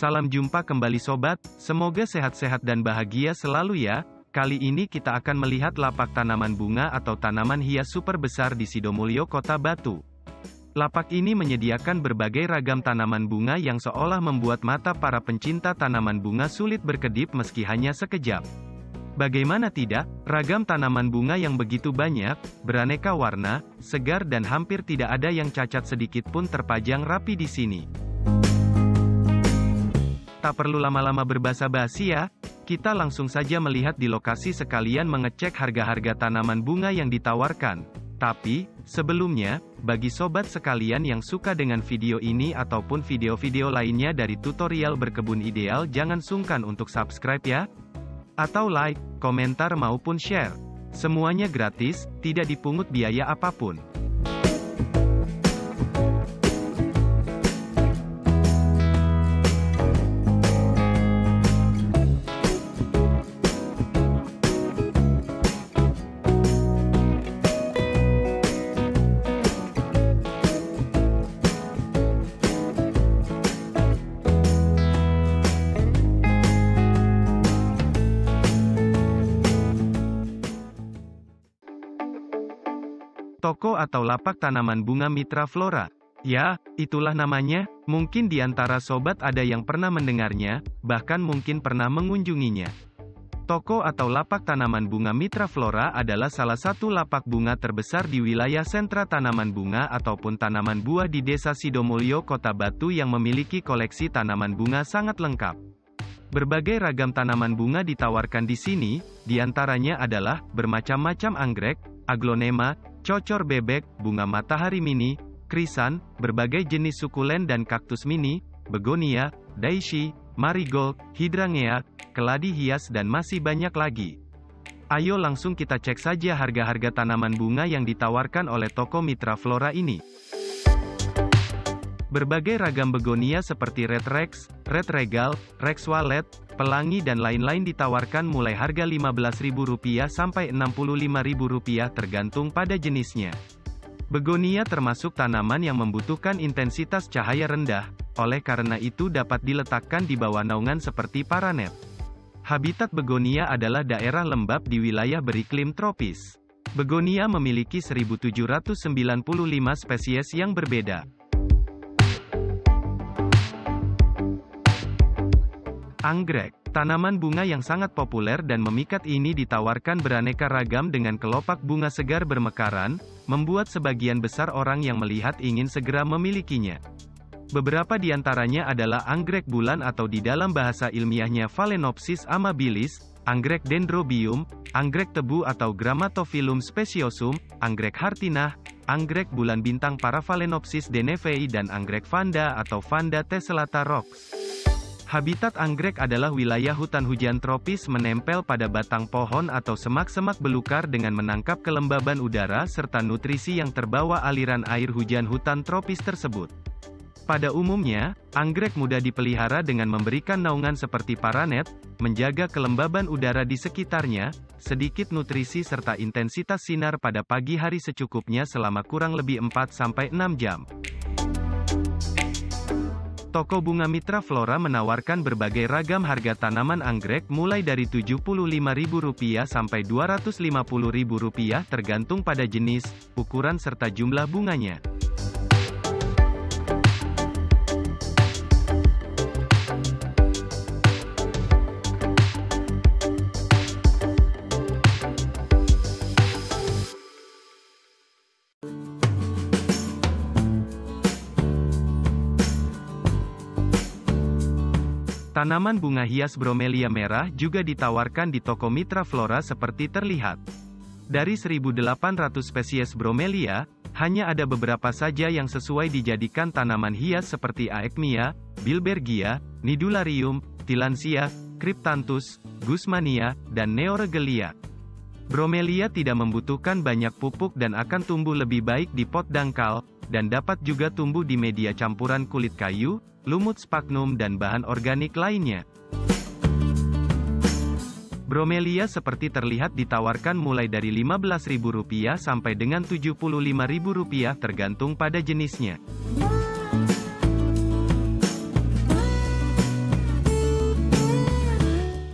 Salam jumpa kembali sobat, semoga sehat-sehat dan bahagia selalu ya. Kali ini kita akan melihat lapak tanaman bunga atau tanaman hias super besar di Sidomulyo, Kota Batu. Lapak ini menyediakan berbagai ragam tanaman bunga yang seolah membuat mata para pencinta tanaman bunga sulit berkedip meski hanya sekejap. Bagaimana tidak, ragam tanaman bunga yang begitu banyak, beraneka warna, segar dan hampir tidak ada yang cacat sedikit pun terpajang rapi di sini. Tak perlu lama-lama berbasa-basi ya, kita langsung saja melihat di lokasi sekalian mengecek harga-harga tanaman bunga yang ditawarkan. Tapi, sebelumnya, bagi sobat sekalian yang suka dengan video ini ataupun video-video lainnya dari tutorial berkebun ideal, jangan sungkan untuk subscribe ya. Atau like, komentar maupun share. Semuanya gratis, tidak dipungut biaya apapun. Toko atau lapak tanaman bunga Mitra Flora. Ya, itulah namanya, mungkin di antara sobat ada yang pernah mendengarnya, bahkan mungkin pernah mengunjunginya. Toko atau lapak tanaman bunga Mitra Flora adalah salah satu lapak bunga terbesar di wilayah sentra tanaman bunga ataupun tanaman buah di Desa Sidomulyo, Kota Batu yang memiliki koleksi tanaman bunga sangat lengkap. Berbagai ragam tanaman bunga ditawarkan di sini, di antaranya adalah bermacam-macam anggrek, aglonema, cocor bebek, bunga matahari mini, krisan, berbagai jenis sukulen dan kaktus mini, begonia, daisy, marigold, hydrangea, keladi hias dan masih banyak lagi. Ayo langsung kita cek saja harga-harga tanaman bunga yang ditawarkan oleh toko Mitra Flora ini. Berbagai ragam begonia seperti Red Rex, Red Regal, Rex Wallet, pelangi dan lain-lain ditawarkan mulai harga Rp15.000 sampai Rp65.000 tergantung pada jenisnya. Begonia termasuk tanaman yang membutuhkan intensitas cahaya rendah, oleh karena itu dapat diletakkan di bawah naungan seperti paranet. Habitat begonia adalah daerah lembab di wilayah beriklim tropis. Begonia memiliki 1795 spesies yang berbeda. Anggrek, tanaman bunga yang sangat populer dan memikat ini ditawarkan beraneka ragam dengan kelopak bunga segar bermekaran, membuat sebagian besar orang yang melihat ingin segera memilikinya. Beberapa di antaranya adalah anggrek bulan atau di dalam bahasa ilmiahnya Phalaenopsis amabilis, anggrek dendrobium, anggrek tebu atau Grammatophyllum speciosum, anggrek hartinah, anggrek bulan bintang para Phalaenopsis denevei dan anggrek vanda atau Vanda tessellata roxb. Habitat anggrek adalah wilayah hutan hujan tropis menempel pada batang pohon atau semak-semak belukar dengan menangkap kelembaban udara serta nutrisi yang terbawa aliran air hujan hutan tropis tersebut. Pada umumnya, anggrek mudah dipelihara dengan memberikan naungan seperti paranet, menjaga kelembaban udara di sekitarnya, sedikit nutrisi serta intensitas sinar pada pagi hari secukupnya selama kurang lebih 4-6 jam. Toko bunga Mitra Flora menawarkan berbagai ragam harga tanaman anggrek mulai dari Rp75.000 sampai Rp250.000 tergantung pada jenis, ukuran serta jumlah bunganya. Tanaman bunga hias bromelia merah juga ditawarkan di toko Mitra Flora seperti terlihat. Dari 1.800 spesies bromelia, hanya ada beberapa saja yang sesuai dijadikan tanaman hias seperti Aechmea, Bilbergia, Nidularium, Tillandsia, Cryptanthus, Guzmania, dan Neoregelia. Bromelia tidak membutuhkan banyak pupuk dan akan tumbuh lebih baik di pot dangkal, dan dapat juga tumbuh di media campuran kulit kayu, lumut sphagnum dan bahan organik lainnya. Bromelia seperti terlihat ditawarkan mulai dari Rp15.000 sampai dengan Rp75.000 tergantung pada jenisnya.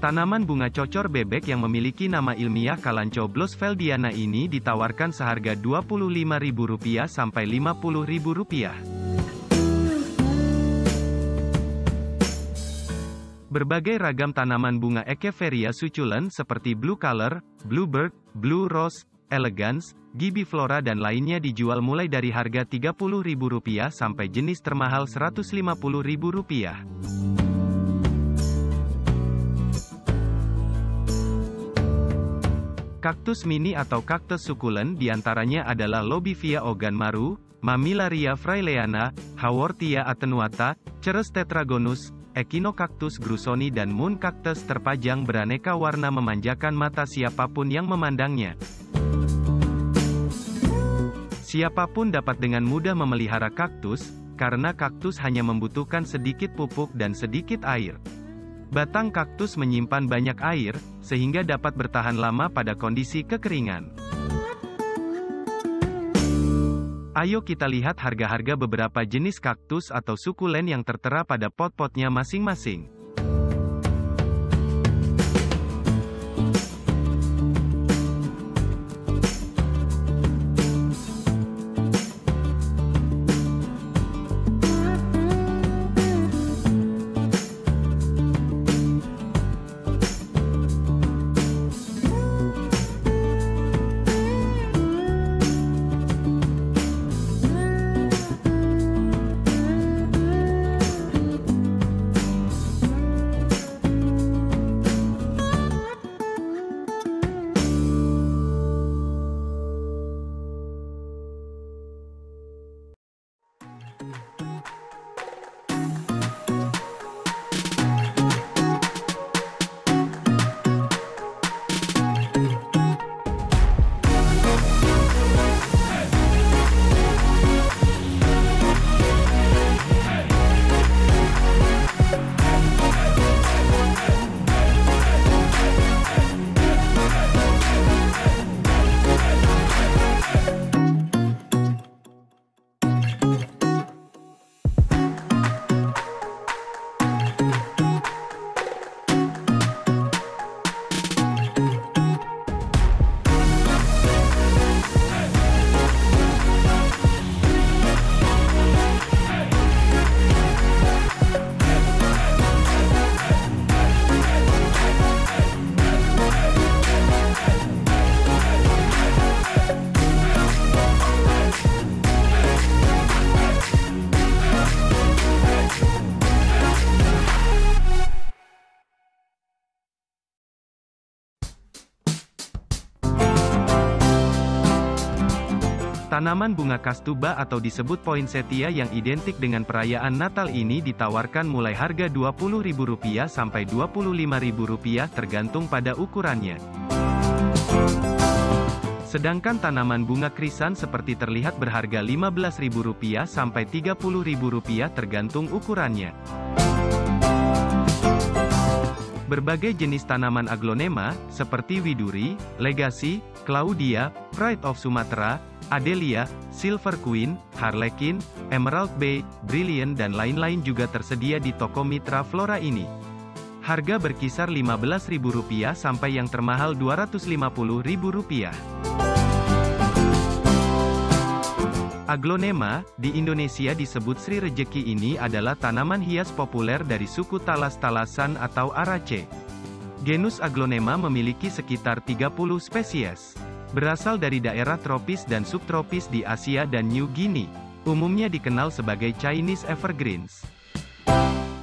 Tanaman bunga cocor bebek yang memiliki nama ilmiah Kalanchoe blossfeldiana ini ditawarkan seharga Rp25.000 sampai Rp50.000. Berbagai ragam tanaman bunga Echeveria succulent seperti Blue Color, Bluebird, Blue Rose, Elegance, Gibiflora dan lainnya dijual mulai dari harga Rp30.000 sampai jenis termahal Rp150.000. Kaktus mini atau kaktus sukulen diantaranya adalah Lobivia oganmaru, Mamillaria fraileana, Haworthia attenuata, Ceres tetragonus, Echinocactus grusoni dan Moon cactus terpajang beraneka warna memanjakan mata siapapun yang memandangnya. Siapapun dapat dengan mudah memelihara kaktus, karena kaktus hanya membutuhkan sedikit pupuk dan sedikit air. Batang kaktus menyimpan banyak air, sehingga dapat bertahan lama pada kondisi kekeringan. Ayo kita lihat harga-harga beberapa jenis kaktus atau sukulen yang tertera pada pot-potnya masing-masing. Tanaman bunga kastuba atau disebut poinsettia yang identik dengan perayaan Natal ini ditawarkan mulai harga Rp20.000 sampai Rp25.000 tergantung pada ukurannya. Sedangkan tanaman bunga krisan seperti terlihat berharga Rp15.000 sampai Rp30.000 tergantung ukurannya. Berbagai jenis tanaman aglonema, seperti widuri, legacy, Claudia, Pride of Sumatra, Adelia, Silver Queen, Harlequin, Emerald Bay, Brilliant dan lain-lain juga tersedia di toko Mitra Flora ini. Harga berkisar Rp15.000 sampai yang termahal Rp250.000. Aglonema, di Indonesia disebut Sri Rejeki ini adalah tanaman hias populer dari suku talas-talasan atau Araceae. Genus Aglonema memiliki sekitar 30 spesies. Berasal dari daerah tropis dan subtropis di Asia dan New Guinea. Umumnya dikenal sebagai Chinese evergreens.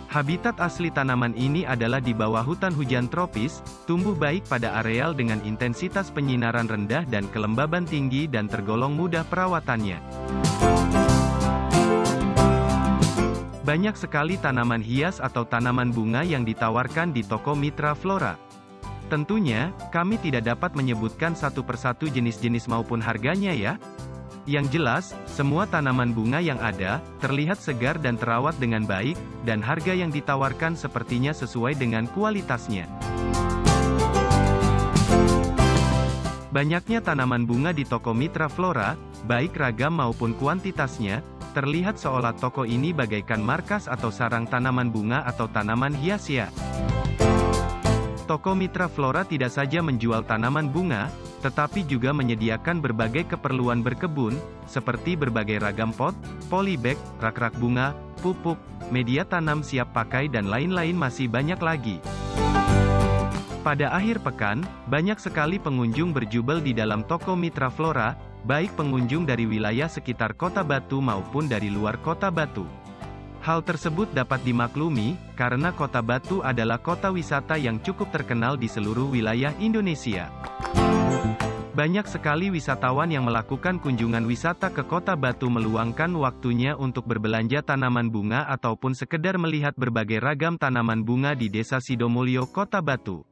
Habitat asli tanaman ini adalah di bawah hutan hujan tropis, tumbuh baik pada areal dengan intensitas penyinaran rendah dan kelembaban tinggi dan tergolong mudah perawatannya. Banyak sekali tanaman hias atau tanaman bunga yang ditawarkan di toko Mitra Flora. Tentunya, kami tidak dapat menyebutkan satu persatu jenis-jenis maupun harganya ya. Yang jelas, semua tanaman bunga yang ada, terlihat segar dan terawat dengan baik, dan harga yang ditawarkan sepertinya sesuai dengan kualitasnya. Banyaknya tanaman bunga di toko Mitra Flora, baik ragam maupun kuantitasnya, terlihat seolah toko ini bagaikan markas atau sarang tanaman bunga atau tanaman hias ya. Toko Mitra Flora tidak saja menjual tanaman bunga, tetapi juga menyediakan berbagai keperluan berkebun, seperti berbagai ragam pot, polybag, rak-rak bunga, pupuk, media tanam siap pakai dan lain-lain masih banyak lagi. Pada akhir pekan, banyak sekali pengunjung berjubel di dalam toko Mitra Flora, baik pengunjung dari wilayah sekitar Kota Batu maupun dari luar Kota Batu. Hal tersebut dapat dimaklumi, karena Kota Batu adalah kota wisata yang cukup terkenal di seluruh wilayah Indonesia. Banyak sekali wisatawan yang melakukan kunjungan wisata ke Kota Batu meluangkan waktunya untuk berbelanja tanaman bunga ataupun sekedar melihat berbagai ragam tanaman bunga di Desa Sidomulyo, Kota Batu.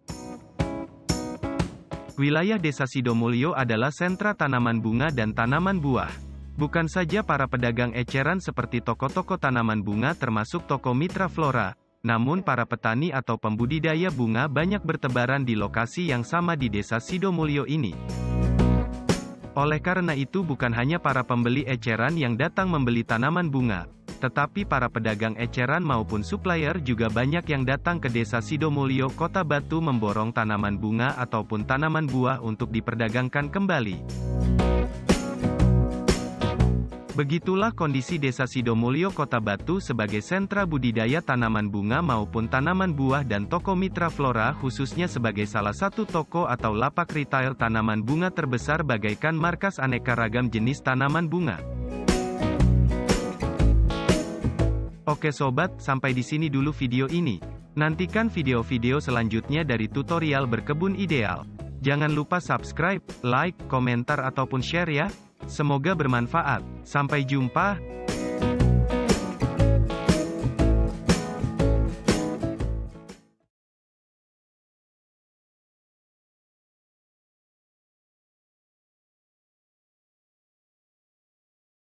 Wilayah Desa Sidomulyo adalah sentra tanaman bunga dan tanaman buah. Bukan saja para pedagang eceran seperti toko-toko tanaman bunga termasuk toko Mitra Flora, namun para petani atau pembudidaya bunga banyak bertebaran di lokasi yang sama di Desa Sidomulyo ini. Oleh karena itu bukan hanya para pembeli eceran yang datang membeli tanaman bunga, tetapi para pedagang eceran maupun supplier juga banyak yang datang ke Desa Sidomulyo, Kota Batu memborong tanaman bunga ataupun tanaman buah untuk diperdagangkan kembali. Begitulah kondisi Desa Sidomulyo, Kota Batu sebagai sentra budidaya tanaman bunga maupun tanaman buah dan toko Mitra Flora khususnya sebagai salah satu toko atau lapak retail tanaman bunga terbesar bagaikan markas aneka ragam jenis tanaman bunga. Oke sobat, sampai di sini dulu video ini. Nantikan video-video selanjutnya dari tutorial berkebun ideal. Jangan lupa subscribe, like, komentar ataupun share ya. Semoga bermanfaat. Sampai jumpa.